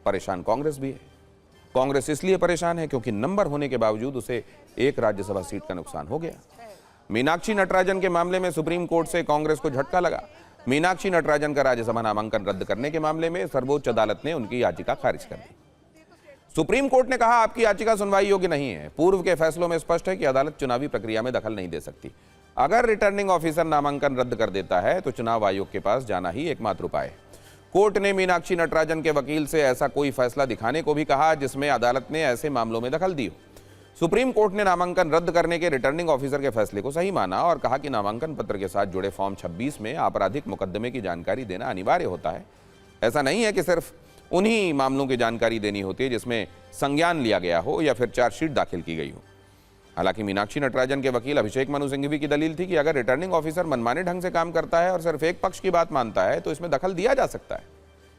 परेशान कांग्रेस भी है। कांग्रेस इसलिए परेशान है क्योंकि नंबर होने के बावजूद उसे एक राज्यसभा सीट का नुकसान हो गया। मीनाक्षी नटराजन के मामले में सुप्रीम कोर्ट से कांग्रेस को झटका लगा। मीनाक्षी नटराजन का राज्यसभा नामांकन रद्द करने के मामले में सर्वोच्च अदालत ने उनकी याचिका खारिज कर दी। सुप्रीम कोर्ट ने कहा आपकी याचिका सुनवाई योग्य नहीं है। पूर्व के फैसलों में स्पष्ट है कि अदालत चुनावी प्रक्रिया में दखल नहीं दे सकती। अगर रिटर्निंग ऑफिसर नामांकन रद्द कर देता है तो चुनाव आयोग के पास जाना ही एकमात्र उपाय है। कोर्ट ने मीनाक्षी नटराजन के वकील से ऐसा कोई फैसला दिखाने को भी कहा जिसमें अदालत ने ऐसे मामलों में दखल दी हो। सुप्रीम कोर्ट ने नामांकन रद्द करने के रिटर्निंग ऑफिसर के फैसले को सही माना और कहा कि नामांकन पत्र के साथ जुड़े फॉर्म 26 में आपराधिक मुकदमे की जानकारी देना अनिवार्य होता है। ऐसा नहीं है कि सिर्फ उन्हीं मामलों की जानकारी देनी होती है जिसमें संज्ञान लिया गया हो या फिर चार्जशीट दाखिल की गई हो। हालांकि मीनाक्षी नटराजन के वकील अभिषेक मनु सिंघवी की दलील थी कि अगर रिटर्निंग ऑफिसर मनमाने ढंग से काम करता है और सिर्फ एक पक्ष की बात मानता है तो इसमें दखल दिया जा सकता है।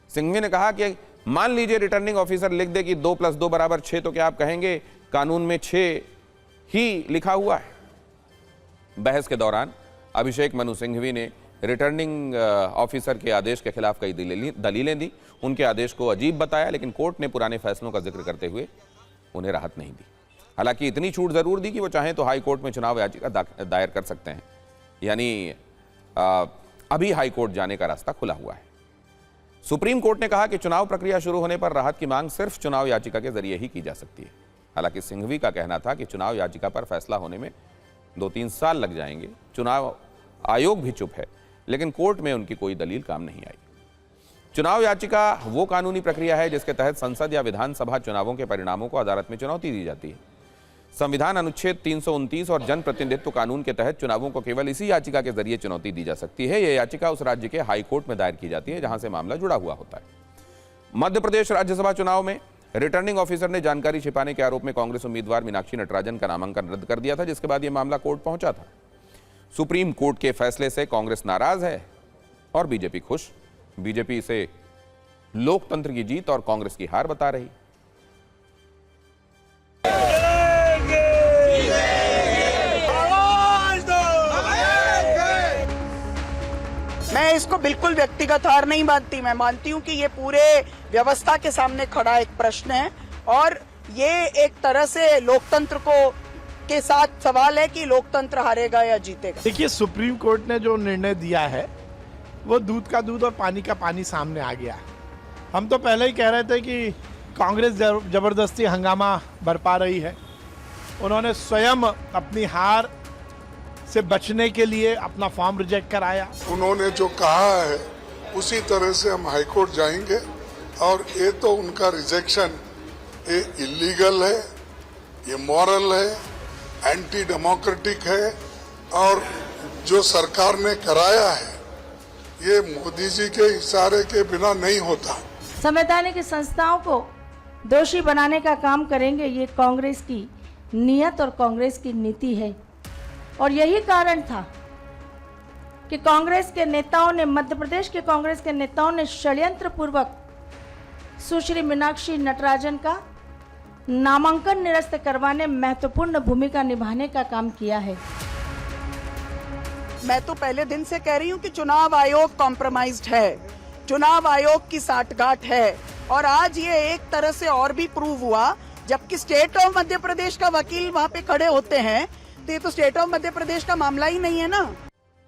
सिंघवी ने कहा कि मान लीजिए रिटर्निंग ऑफिसर लिख दे कि 2 + 2 = 6, तो क्या आप कहेंगे कानून में 6 ही लिखा हुआ है? बहस के दौरान अभिषेक मनु सिंघवी ने रिटर्निंग ऑफिसर के आदेश के खिलाफ कई दलीलें दी। उनके आदेश को अजीब बताया, लेकिन कोर्ट ने पुराने फैसलों का जिक्र करते हुए उन्हें राहत नहीं दी। हालांकि इतनी छूट जरूर दी कि वो चाहें तो हाई कोर्ट में चुनाव याचिका दायर कर सकते हैं, यानी अभी हाई कोर्ट जाने का रास्ता खुला हुआ है। सुप्रीम कोर्ट ने कहा कि चुनाव प्रक्रिया शुरू होने पर राहत की मांग सिर्फ चुनाव याचिका के जरिए ही की जा सकती है। हालांकि सिंघवी का कहना था कि चुनाव याचिका पर फैसला होने में 2-3 साल लग जाएंगे। चुनाव आयोग भी चुप है, लेकिन कोर्ट में उनकी कोई दलील काम नहीं आई। चुनाव याचिका वो कानूनी प्रक्रिया है जिसके तहत संसद या विधानसभा चुनावों के परिणामों को अदालत में चुनौती दी जाती है। संविधान अनुच्छेद 329 और जन प्रतिनिधित्व कानून के तहत चुनावों को केवल इसी याचिका के जरिए चुनौती दी जा सकती है। यह याचिका उस राज्य के हाई कोर्ट में दायर की जाती है जहां से मामला जुड़ा हुआ होता है। मध्य प्रदेश राज्यसभा चुनाव में रिटर्निंग ऑफिसर ने जानकारी छिपाने के आरोप में कांग्रेस उम्मीदवार मीनाक्षी नटराजन का नामांकन रद्द कर दिया था, जिसके बाद यह मामला कोर्ट पहुंचा था। सुप्रीम कोर्ट के फैसले से कांग्रेस नाराज है और बीजेपी खुश। बीजेपी इसे लोकतंत्र की जीत और कांग्रेस की हार बता रही। मैं इसको बिल्कुल व्यक्तिगत हार नहीं मानती। मैं मानती हूँ कि ये पूरे व्यवस्था के सामने खड़ा एक प्रश्न है और ये एक तरह से लोकतंत्र को के साथ सवाल है कि लोकतंत्र हारेगा या जीतेगा। देखिए, सुप्रीम कोर्ट ने जो निर्णय दिया है वो दूध का दूध और पानी का पानी सामने आ गया है। हम तो पहले ही कह रहे थे कि कांग्रेस जबरदस्ती हंगामा बरपा रही है। उन्होंने स्वयं अपनी हार से बचने के लिए अपना फॉर्म रिजेक्ट कराया। उन्होंने जो कहा है उसी तरह से हम हाई कोर्ट जाएंगे और ये तो उनका रिजेक्शन ये इलीगल है, ये मॉरल है, एंटी डेमोक्रेटिक है और जो सरकार ने कराया है ये मोदी जी के इशारे के बिना नहीं होता। संवैधानिक संस्थाओं को दोषी बनाने का काम करेंगे, ये कांग्रेस की नीयत और कांग्रेस की नीति है। और यही कारण था कि कांग्रेस के नेताओं ने, मध्य प्रदेश के कांग्रेस के नेताओं ने षड्यंत्र पूर्वक सुश्री मीनाक्षी नटराजन का नामांकन निरस्त करवाने महत्वपूर्ण भूमिका निभाने का काम किया है। मैं तो पहले दिन से कह रही हूँ कि चुनाव आयोग कॉम्प्रोमाइज्ड है, चुनाव आयोग की साठगांठ है और आज ये एक तरह से और भी प्रूव हुआ। जबकि स्टेट ऑफ मध्य प्रदेश का वकील वहां पे खड़े होते हैं तो ये तो स्टेट ऑफ मध्य प्रदेश का मामला ही नहीं है ना।